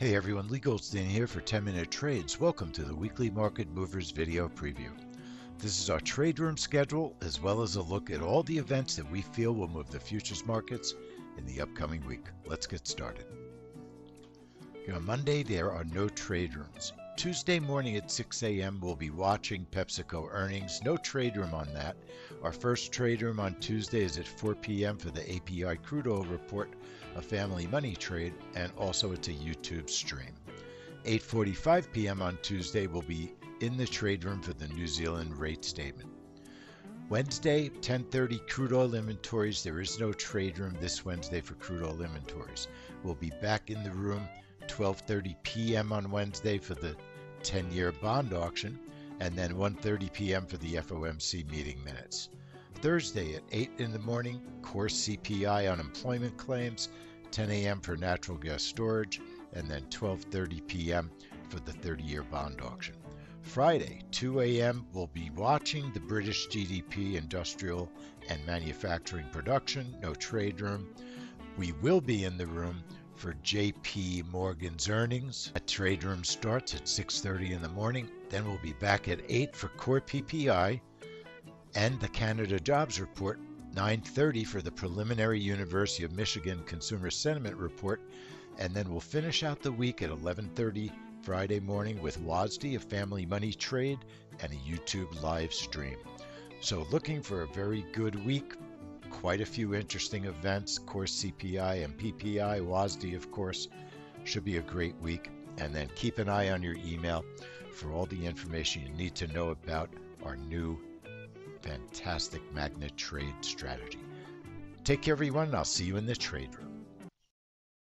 Hey everyone, Leigh Goldstein here for 10-Minute Trades. Welcome to the Weekly Market Movers video preview. This is our trade room schedule as well as a look at all the events that we feel will move the futures markets in the upcoming week. Let's get started. On Monday, there are no trade rooms. Tuesday morning at 6 a.m. we'll be watching PepsiCo earnings. No trade room on that. Our first trade room on Tuesday is at 4 p.m. for the API crude oil report, a family money trade, and also it's a YouTube stream. 8:45 p.m. on Tuesday we'll be in the trade room for the New Zealand rate statement. Wednesday, 10:30 crude oil inventories. There is no trade room this Wednesday for crude oil inventories. We'll be back in the room 12:30 p.m. on Wednesday for the 10-year bond auction, and then 1:30 p.m. for the FOMC meeting minutes. Thursday at 8 in the morning, core CPI unemployment claims, 10 a.m. for natural gas storage, and then 12:30 p.m. for the 30-year bond auction. Friday, 2 a.m., we'll be watching the British GDP, industrial and manufacturing production, no trade room. We will be in the room for JP Morgan's earnings. That trade room starts at 6:30 in the morning. Then we'll be back at 8 for core PPI and the Canada Jobs Report, 9:30 for the preliminary University of Michigan Consumer Sentiment Report, and then we'll finish out the week at 11:30 Friday morning with WASD, a family money trade, and a YouTube live stream. So looking for a very good week. Quite a few interesting events, core CPI and PPI, WASD of course, should be a great week. And then keep an eye on your email for all the information you need to know about our new fantastic magnet trade strategy. Take care everyone, and I'll see you in the trade room.